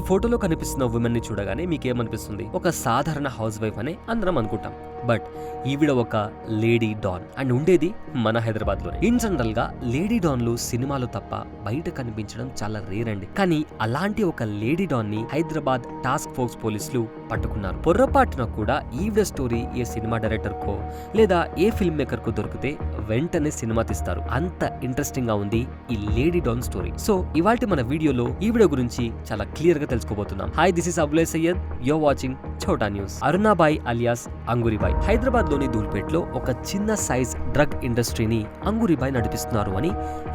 ఫోటోలో కనిపిస్తున్న ఉమెన్ ని చూడగానే మీకేమనిపిస్తుంది? ఒక సాధారణ హౌస్ వైఫ్ అనే అందరం అనుకుంటాం. బట్ ఈవిడ ఒక లేడీ డాన్ అండ్ ఉండేది మన హైదరాబాద్ లోనే. ఇన్ జనరల్ గా లేడీ డాన్లు సినిమాలు తప్ప బయట కనిపించడం చాలా రేర్ అండి. కానీ అలాంటి ఒక లేడీ డాన్ ని హైదరాబాద్ టాస్క్ ఫోర్స్ పోలీసులు పట్టుకున్నారు. పొర్రపాటున కూడా ఈవిడ స్టోరీ ఏ సినిమా డైరెక్టర్ కో లేదా ఏ ఫిల్మ్ మేకర్ కు దొరికితే వెంటనే సినిమా తీస్తారు. అంత ఇంట్రెస్టింగ్ గా ఉంది ఈ లేడీ డాన్ స్టోరీ. సో ఇవాల్టి మన వీడియోలో ఈవిడ గురించి చాలా క్లియర్ గా తెలుసుకోబోతున్నాం. Hi, this is Abulai Syed, you're watching Chota news. Arunabai alias Anguribai Hyderabad లోని ధూల్పేట్లో ఒక చిన్న సైజ్ డ్రగ్ ఇండస్ట్రీని అంగురిబాయి నడిపిస్తున్నారు అని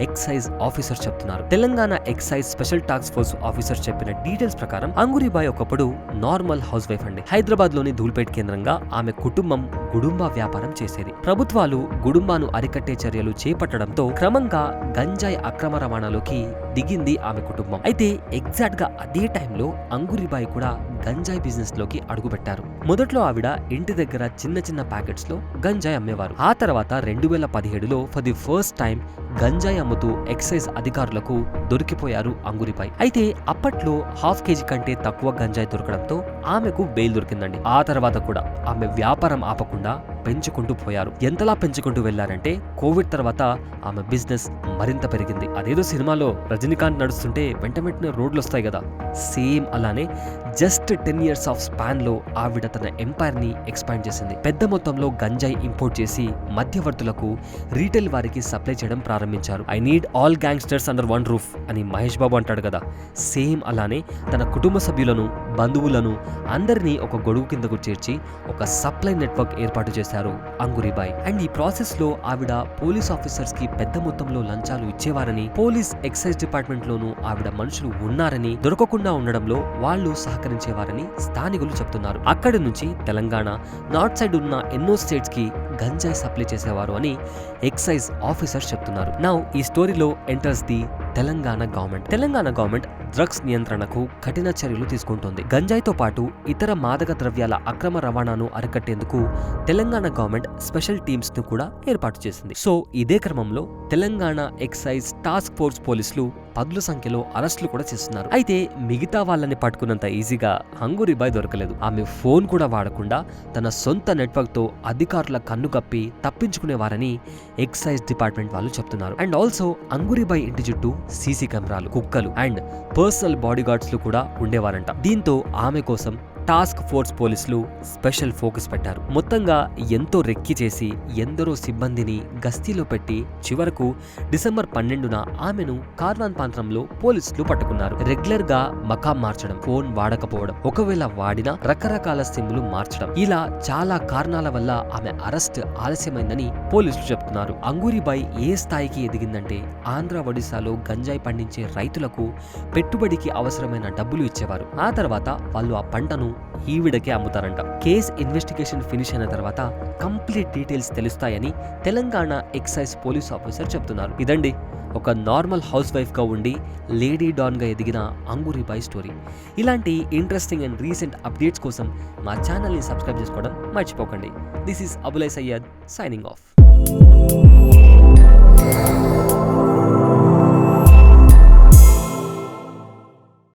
ఎక్సైజ్ ఆఫీసర్ చెప్తున్నారు. Telangana excise special task force officer చెప్పిన డీటెయిల్స్ ప్రకారం అంగురిబాయి ఒకప్పుడు నార్మల్ హౌస్ వైఫ్ అండి. హైదరాబాద్ లోని ధూల్పేట్ కేంద్రంగా ఆమె కుటుంబం గుడుంబా వ్యాపారం చేసేది. ప్రభుత్వాలు గుడుంబాను అరికట్టే చర్యలు చేపట్టడంతో క్రమంగా గంజాయి అక్రమ రవాణాలోకి దిగింది ఆమె కుటుంబం. అయితే ఎగ్జాక్ట్ గా అదే టైంలో అంగురిబాయి కూడా గంజాయి బిజినెస్ లోకి అడుగుపెట్టారు. మొదట్లో ఆవిడ ఇంటి దగ్గర చిన్న చిన్న ప్యాకెట్స్ లో గంజాయి అమ్మేవారు. ఆ తర్వాత 2017లో ఫర్ ది ఫస్ట్ టైం గంజాయి అమ్ముతూ ఎక్సైజ్ అధికారులకు దొరికిపోయారు అంగురిబాయి. అయితే అప్పట్లో ½ కేజీ కంటే తక్కువ గంజాయి దొరకడంతో ఆమెకు బెయిల్ దొరికిందండి. ఆ తర్వాత కూడా ఆమె వ్యాపారం ఆపకుండా పెంచుకుంటూ పోయారు. ఎంతలా పెంచుకుంటూ వెళ్లారంటే కోవిడ్ తర్వాత ఆమె బిజినెస్ మరింత పెరిగింది. అదేదో సినిమాలో రజనీకాంత్ నడుస్తుంటే వెంటనే రోడ్లు వస్తాయి కదా, సేమ్ అలానే జస్ట్ 10 years ఆఫ్ స్పాన్ లో ఆవిడ తన ఎంపైర్ ని ఎక్స్పాండ్ చేసింది. పెద్ద మొత్తంలో గంజాయి ఇంపోర్ట్ చేసి మధ్యవర్తులకు, రీటైల్ వారికి సప్లై చేయడం ప్రారంభించారు. I need all gangsters under one roof అని మహేష్ బాబు అంటాడు కదా, సేమ్ అలానే తన కుటుంబ సభ్యులను, బంధువులను అందరినీ ఒక గొడుగు కిందకు చేర్చి ఒక సప్లై నెట్వర్క్ ఏర్పాటు చేశారు అంగురిబాయి. అండ్ ఈ ప్రాసెస్ లో ఆవిడ పోలీస్ ఆఫీసర్స్ కి పెద్ద మొత్తంలో లంచాలు ఇచ్చేవారని, పోలీస్ ఎక్సైజ్ డిపార్ట్మెంట్ లోనూ ఆవిడ మనుషులు ఉన్నారని, దొరకకుండా ఉండడంలో వాళ్ళు సహకరించేవారని స్థానికులు చెప్తున్నారు. అక్కడి నుంచి తెలంగాణ, నార్త్ సైడ్ ఉన్న ఎన్నో స్టేట్స్ కి గంజాయి సప్లై చేసేవారు అని ఎక్సైజ్ ఆఫీసర్స్ చెప్తున్నారు. నౌ ఈ స్టోరీలో enters the Telangana government. Telangana government drugs నియంత్రణకు కఠిన చర్యలు తీసుకుంటోంది. గంజాయితో పాటు ఇతర మాదక ద్రవ్యాల అక్రమ రవాణాను అరికట్టేందుకు తెలంగాణ గవర్నమెంట్ స్పెషల్ టీమ్స్ ను కూడా ఏర్పాటు చేసింది. సో ఇదే క్రమంలో తెలంగాణ ఎక్సైజ్ టాస్క్ ఫోర్స్ పోలీసులు పదుల సంఖ్యలో అరెస్టులు కూడా చేస్తున్నారు. అయితే మిగతా వాళ్ళని పట్టుకున్నంత ఈజీగా అంగురిబాయి దొరకలేదు. ఆమె ఫోన్ కూడా వాడకుండా తన సొంత నెట్వర్క్ తో అధికారుల కన్ను కప్పి తప్పించుకునేవారని ఎక్సైజ్ డిపార్ట్మెంట్ వాళ్ళు చెప్తున్నారు. అండ్ ఆల్సో అంగురిబాయి ఇంటి చుట్టూ సీసీ కెమెరాలు, కుక్కలు అండ్ పర్సనల్ బాడీ గార్డ్స్ లు కూడా ఉండేవారంట. దీంతో ఆమె కోసం టాస్క్ ఫోర్స్ పోలీసులు స్పెషల్ ఫోకస్ పెట్టారు. మొత్తంగా ఎంతో రెక్కి చేసి ఎందరో సిబ్బందిని గస్తీలో పెట్టి చివరకు డిసెంబర్ 12న ఆమెను కార్వాన్ ప్రాంతంలో పోలీసులు పట్టుకున్నారు. రెగ్యులర్ గా మకాం మార్చడం, ఫోన్ వాడకపోవడం, ఒకవేళ వాడినా రకరకాల సిమ్లు మార్చడం, ఇలా చాలా కారణాల వల్ల ఆమె అరెస్ట్ ఆలస్యమైందని పోలీసులు చెప్తున్నారు. అంగురిబాయి ఏ స్థాయికి ఎదిగిందంటే ఆంధ్ర, ఒడిశాలో గంజాయి పండించే రైతులకు పెట్టుబడికి అవసరమైన డబ్బులు ఇచ్చేవారు. ఆ తర్వాత వాళ్ళు ఆ పంటను ఈవిడకే అమ్ముతారంట. కేస్ ఇన్వెస్టిగేషన్ ఫినిష్ అయిన తర్వాత కంప్లీట్ డీటెయిల్స్ తెలుస్తాయని తెలంగాణ ఎక్సైజ్ పోలీస్ ఆఫీసర్ చెప్తున్నారు. ఇదండి ఒక నార్మల్ హౌస్ వైఫ్ గా ఉండి లేడీ డాన్ గా ఎదిగిన అంగురిబాయి స్టోరీ. ఇలాంటి ఇంట్రెస్టింగ్ అండ్ రీసెంట్ అప్డేట్స్ కోసం మా ఛానల్ ని సబ్స్క్రైబ్ చేసుకోవడం మర్చిపోకండి. This is Abulai Syed signing of.